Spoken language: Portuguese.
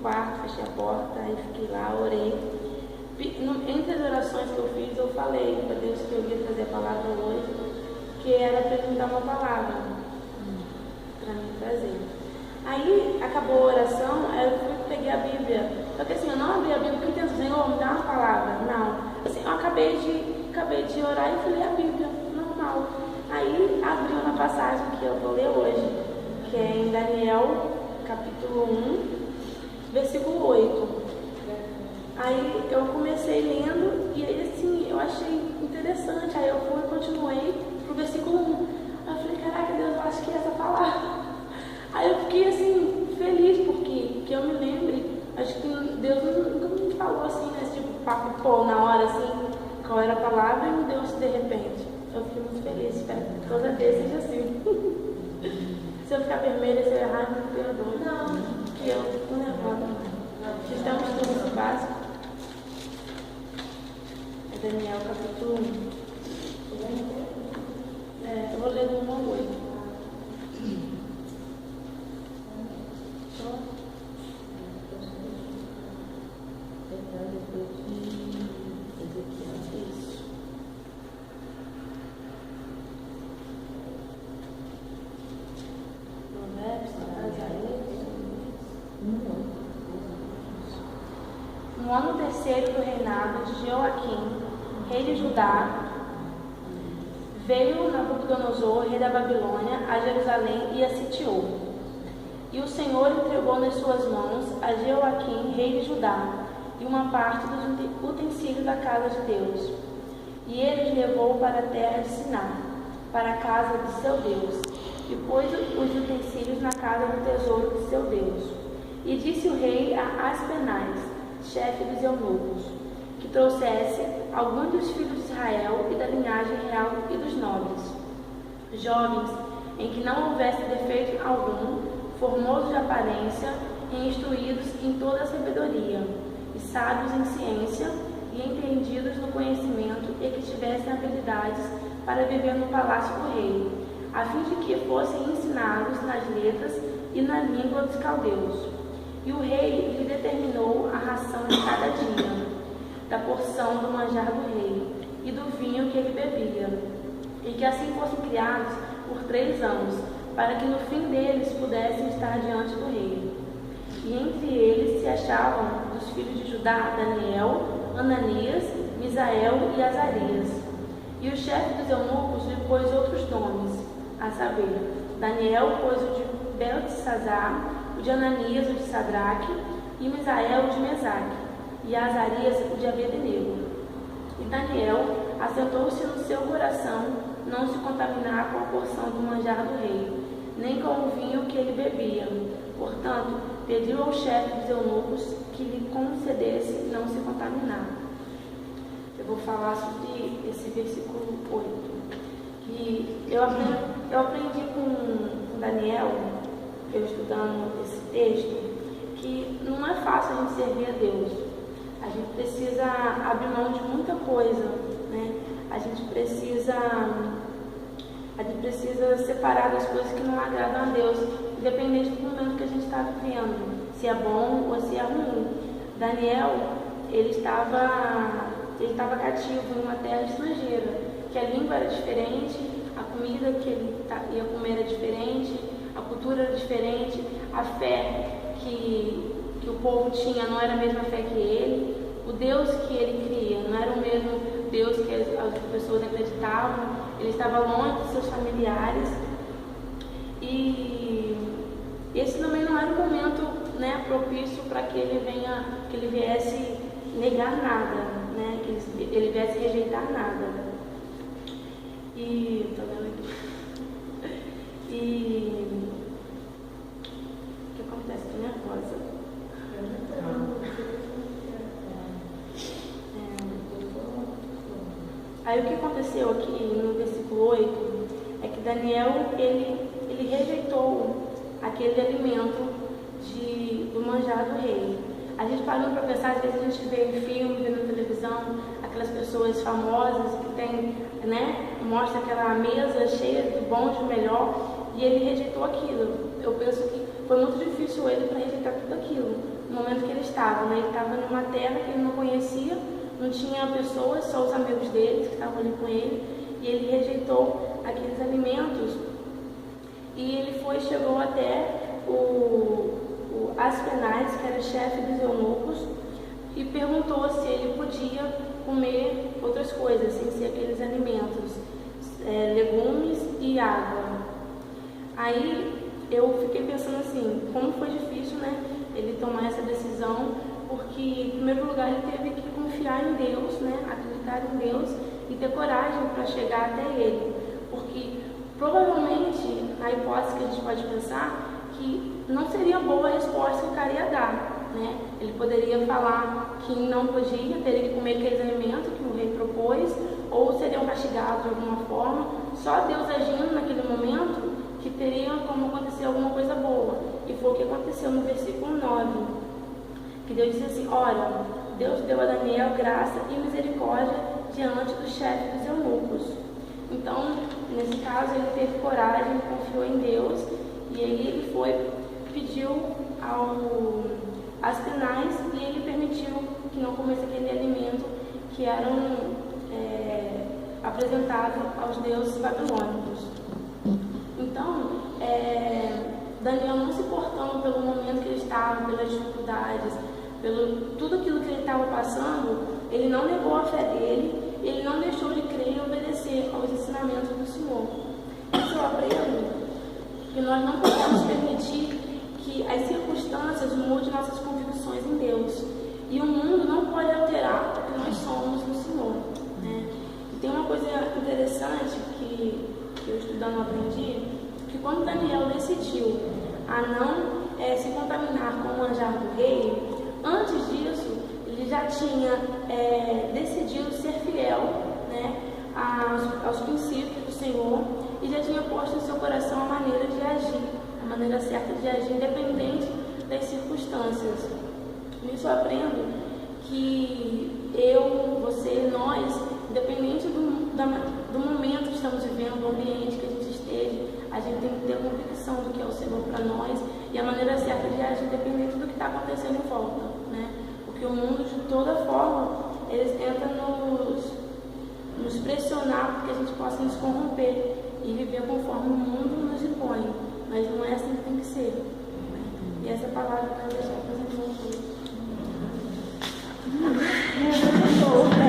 quarto, fechei a porta, aí fiquei lá, orei. Entre as orações que eu fiz, eu falei para Deus que eu ia trazer a palavra hoje, que era para Ele me dar uma palavra para me trazer. Aí acabou a oração, aí eu peguei a Bíblia. Só que assim, eu não abri a Bíblia porque eu pensei, Senhor, me dá uma palavra. Não. Assim, eu acabei de orar e falei a Bíblia, normal. Aí abriu na passagem que eu vou ler hoje, que é em Daniel, capítulo 1, versículo 8. Aí eu comecei lendo e aí assim, eu achei interessante. Aí eu fui e continuei pro versículo 1. Aí eu falei, caraca, Deus, eu acho que é essa palavra. Aí eu fiquei assim, feliz, porque que eu me lembre, acho que Deus nunca me falou assim, né? Tipo, papo pô, na hora assim, qual era a palavra e me deu de repente. Eu fiquei muito feliz, espero que toda vez seja assim. Se eu ficar vermelha, se eu errar, me perdoa. Não, que eu fico nervosa. Estamos estudos básicos. É Daniel capítulo 1. Eu vou ler do 1 ao 8. No ano terceiro do reinado de Jeoaquim, rei de Judá, veio Nabucodonosor, rei da Babilônia, a Jerusalém e a sitiou. E o Senhor entregou nas suas mãos a Jeoaquim, rei de Judá, e uma parte dos utensílios da casa de Deus. E ele os levou para a terra de Siná, para a casa de seu Deus, e pôs os utensílios na casa do tesouro de seu Deus. E disse o rei a Aspenaz, chefe dos eunucos, que trouxesse alguns dos filhos de Israel e da linhagem real e dos nobres, jovens, em que não houvesse defeito algum, formosos de aparência e instruídos em toda a sabedoria, e sábios em ciência e entendidos no conhecimento, e que tivessem habilidades para viver no palácio do rei, a fim de que fossem ensinados nas letras e na língua dos caldeus. E o rei lhe determinou a ração de cada dia, da porção do manjar do rei e do vinho que ele bebia, e que assim fossem criados por 3 anos, para que no fim deles pudessem estar diante do rei. E entre eles se achavam dos filhos de Judá Daniel, Ananias, Misael e Azarias. E o chefe dos eunucos lhe pôs outros nomes, a saber, Daniel pôs o de Beltesazar, o de Ananias, o de Sadraque, e Misael, o de Mesaque, e Azarias, o de Abednego. E Daniel assentou-se no seu coração não se contaminar com a porção do manjar do rei, nem com o vinho que ele bebia. Portanto, pediu ao chefe dos eunucos que lhe concedesse não se contaminar. Eu vou falar sobre esse versículo 8, que eu aprendi com Daniel, eu estudando esse texto, que não é fácil a gente servir a Deus. A gente precisa abrir mão de muita coisa, né? A gente precisa separar das coisas que não agradam a Deus, independente do momento que a gente está vivendo, se é bom ou se é ruim. Daniel, ele estava cativo em uma terra estrangeira, que a língua era diferente, a comida que ele ia comer era diferente, a cultura era diferente, a fé que o povo tinha não era a mesma fé que ele, o Deus que ele cria não era o mesmo Deus que as pessoas acreditavam, ele estava longe de seus familiares, e esse também não era o momento, né, propício para que ele viesse negar nada, né, que ele viesse rejeitar nada. E tô vendo aqui. E o que acontece? Tô nervosa. Aí o que aconteceu aqui no versículo 8 é que Daniel ele rejeitou aquele alimento do manjar do rei. A gente parando para pensar, às vezes a gente vê em filme, vê na televisão, aquelas pessoas famosas que tem, né, mostra aquela mesa cheia do bom e do melhor, e ele rejeitou aquilo. Eu penso que foi muito difícil ele para rejeitar tudo aquilo. No momento que ele estava, né? Ele estava numa terra que ele não conhecia, não tinha pessoas, só os amigos dele que estavam ali com ele, e ele rejeitou aqueles alimentos. E ele chegou até o Aspenaz, que era chefe dos eunucos, e perguntou se ele podia comer outras coisas, sem ser aqueles alimentos, legumes e água. Aí eu fiquei pensando assim, como foi difícil, né, ele tomar essa decisão, porque em primeiro lugar ele teve que confiar em Deus, né, acreditar em Deus e ter coragem para chegar até ele, porque provavelmente a hipótese que a gente pode pensar que não seria boa a resposta que o cara ia dar, né? Ele poderia falar que não podia, teria que comer aqueles alimentos que o rei propôs, ou seriam castigados de alguma forma. Só Deus agindo naquele momento que teria como acontecer alguma coisa boa. E foi o que aconteceu no versículo 9, que Deus disse assim: olha, Deus deu a Daniel graça e misericórdia diante do chefe dos eunucos. Então, nesse caso, ele teve coragem, confiou em Deus, e aí ele pediu ao Aspenaz, e ele permitiu que não comesse aquele alimento que eram apresentados aos deuses babilônicos. Então, Daniel, não se importando pelo momento que ele estava, pelas dificuldades, pelo tudo aquilo que ele estava passando, ele não negou a fé dele, ele não deixou de crer e obedecer aos ensinamentos do Senhor. Isso eu aprendo que nós não podemos permitir que as circunstâncias mudem nossas convicções em Deus. E o mundo não pode alterar o que nós somos no Senhor, né? E tem uma coisa interessante que eu estudando aprendi, que quando Daniel decidiu a não se contaminar com o manjar do rei, antes disso, ele já tinha decidido ser fiel, né, aos princípios do Senhor, e já tinha posto em seu coração a maneira de agir, a maneira certa de agir, independente das circunstâncias. Nisso eu aprendo que eu, você, nós, independente do momento que estamos vivendo, do ambiente que a gente esteja, a gente tem que ter a convicção do que é o Senhor para nós e a maneira certa de agir, independente do que está acontecendo em volta, né? Porque o mundo, de toda forma, eles tentam nos pressionar para que a gente possa nos corromper e viver conforme o mundo nos impõe, mas não é assim que tem que ser, né? E essa palavra vai deixar para a gente.